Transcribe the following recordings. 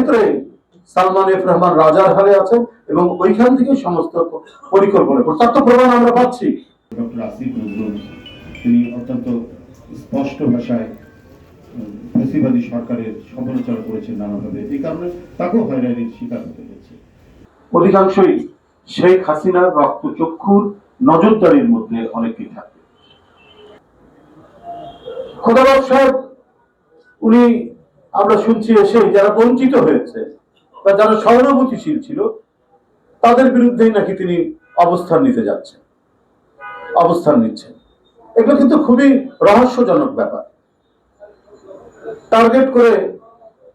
ভেতরে সালমান এফ রহমান রাজার হালে আছেন এবং ওইখান থেকে সমস্ত পরিকল্পনা তার তো প্রমাণ আমরা পাচ্ছি। ডক্টর আসিফ নজরুল তিনি অত্যন্ত স্পষ্ট ভাষায় ফ্যাসিবাদী সরকারের সমালোচনা করেছেন নানাভাবে, এই কারণে তাকেও হয়রানির শিকার হতে হয়েছে। অধিকাংশই শেখ হাসিনার রক্তচক্ষুর নজরদারির মধ্যে অনেকেই থাকে। খোদাবর সাহেব উনি আমরা শুনছি এসে যারা বঞ্চিত হয়েছে বা যারা সহানুভূতিশীল ছিল তাদের বিরুদ্ধেই নাকি তিনি অবস্থান নিচ্ছেন। এগুলো কিন্তু খুবই রহস্যজনক ব্যাপার। টার্গেট করে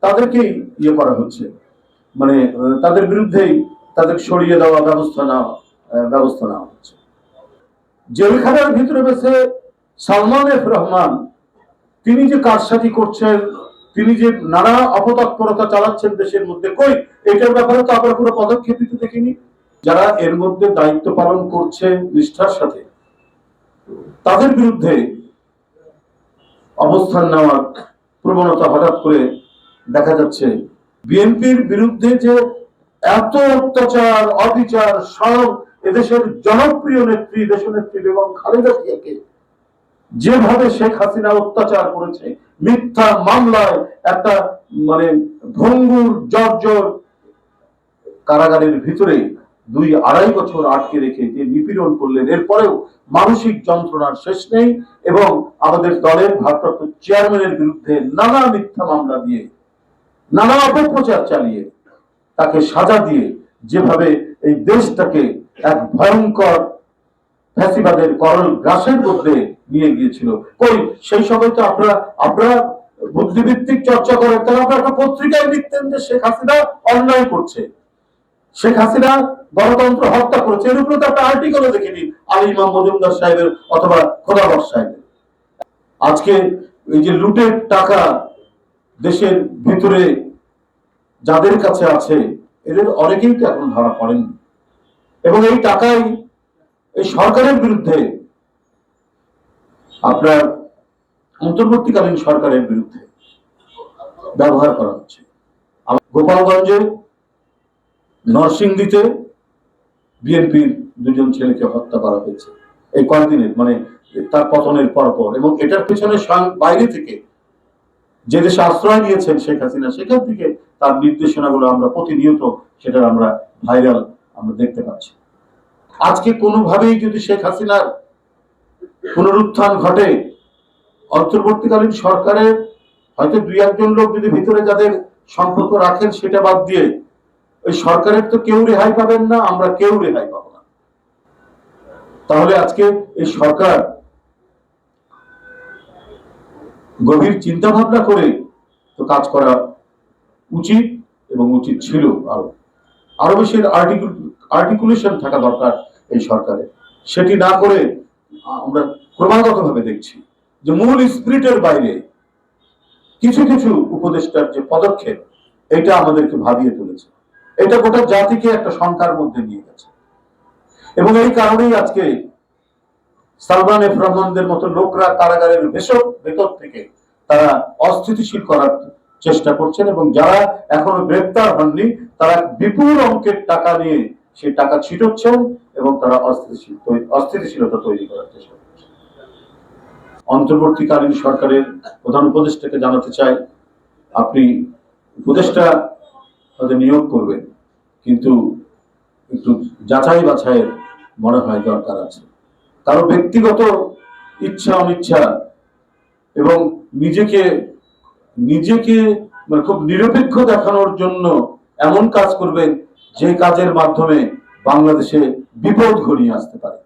তাদেরকেই ইয়ে করা হচ্ছে, মানে তাদের বিরুদ্ধেই তাদের সরিয়ে দেওয়া ব্যবস্থা নেওয়া হচ্ছে। জেলখানার ভিতরে বেছে সালমান এফ রহমান তিনি যে কারসাজি করছেন, তিনি যে নানা অপতৎপরতা চালাচ্ছেন দেশের মধ্যে, কই এটার ব্যাপারে তো আমরা কোনো পদক্ষেপই তো দেখিনি। যারা এর মধ্যে দায়িত্ব পালন করছে নিষ্ঠার সাথে তাদের বিরুদ্ধে অবস্থান নেওয়ার প্রবণতা হঠাৎ করে দেখা যাচ্ছে। বিএনপির বিরুদ্ধে যে এত অত্যাচার অবিচার, সব এদেশের জনপ্রিয় নেত্রী দেশনেত্রী বেগম খালেদা জিয়াকে যেভাবে শেখ হাসিনা অত্যাচার করেছে, মিথ্যা মামলায় একটা মানে ভঙ্গুর জর্জর কারাগারের ভিতরে 2-2.5 বছর আটকে রেখে যে নিপীড়ন করলেন, এরপরেও মানসিক যন্ত্রণার শেষ নেই। এবং আমাদের দলের ভারপ্রাপ্ত চেয়ারম্যানের বিরুদ্ধে নানা মিথ্যা মামলা দিয়ে, নানা অপপ্রচার চালিয়ে, তাকে সাজা দিয়ে যেভাবে এই দেশটাকে এক ভয়ঙ্কর ফ্যাসিবাদের করল গ্রাসের মধ্যে নিয়ে গিয়েছিল, কই সেই সময় তো আপনারা বুদ্ধিভিত্তিক চর্চা করেন, তাহলে আপনারা একটা পত্রিকায় লিখতেন যে শেখ হাসিনা অন্যায় করছে, শেখ হাসিনা গণতন্ত্র হত্যা করেছে। এর উপরে তো একটা আর্টিকেলও দেখিনি আলী ইমাম মজুমদার সাহেবের অথবা খোদাবর সাহেবের। আজকে এই যে লুটের টাকা দেশের ভিতরে যাদের কাছে আছে এদের অনেকেই তো এখন ধরা পড়েনি, এবং এই টাকাই এই সরকারের বিরুদ্ধে, আপনার অন্তর্বর্তীকালীন সরকারের বিরুদ্ধে ব্যবহার করা হচ্ছে। গোপালগঞ্জে নরসিংদীতে বিএনপির 2 জন ছেলেকে হত্যা করা হয়েছে এই কয়েকদিনের, মানে তার পতনের পরপর। এবং এটার পেছনে বাইরে থেকে যে দেশে আশ্রয় নিয়েছেন শেখ হাসিনা, সেখান থেকে তার নির্দেশনাগুলো আমরা প্রতিনিয়ত সেটা আমরা ভাইরাল আমরা দেখতে পাচ্ছি। আজকে কোনোভাবেই যদি শেখ হাসিনার পুনরুত্থান ঘটে, অন্তর্বর্তীকালীন সরকারের হয়তো 2-1 জন লোক যদি ভিতরে যাদের সম্পর্ক রাখেন সেটা বাদ দিয়ে ওই সরকারের তো কেউ রেহাই পাবেন না, আমরা কেউ রেহাই পাবো না। তাহলে আজকে এই সরকার গভীর চিন্তা ভাবনা করে তো কাজ করা উচিত, এবং উচিত ছিল আরো বেশি আর্টিকুলেশন থাকা দরকার এই সরকারের। সেটি না করে আমরা ক্রমাগত ভাবে দেখছি যে মূল স্পিরিটের বাইরে কিছু কিছু উপদেষ্টার যে পদক্ষেপ, এটা আমাদেরকে ভাবিয়ে তুলেছে, এটা গোটা জাতিকে একটা শঙ্কার মধ্যে নিয়ে গেছে। এবং এই কারণেই আজকে সালমান এফ রহমানদের মতো লোকরা কারাগারের ভেতর থেকে তারা অস্থিতিশীল করার চেষ্টা করছেন, এবং যারা এখনো গ্রেপ্তার হননি তারা বিপুল অঙ্কের টাকা নিয়ে সেই টাকা ছিটাচ্ছেন এবং তারা অস্থিতিশীলতা তৈরি করার চেষ্টা করছেন। অন্তর্বর্তীকালীন সরকারের প্রধান উপদেষ্টাকে জানাতে চাই, আপনি উপদেষ্টা হয়তো নিয়োগ করবেন, কিন্তু একটু যাচাই বাছাইয়ের মনে হয় দরকার আছে। কারো ব্যক্তিগত ইচ্ছা অনিচ্ছা এবং নিজেকে মানে খুব নিরপেক্ষ দেখানোর জন্য এমন কাজ করবেন যে কাজের মাধ্যমে বাংলাদেশে বিপদ ঘনিয়ে আসতে পারে।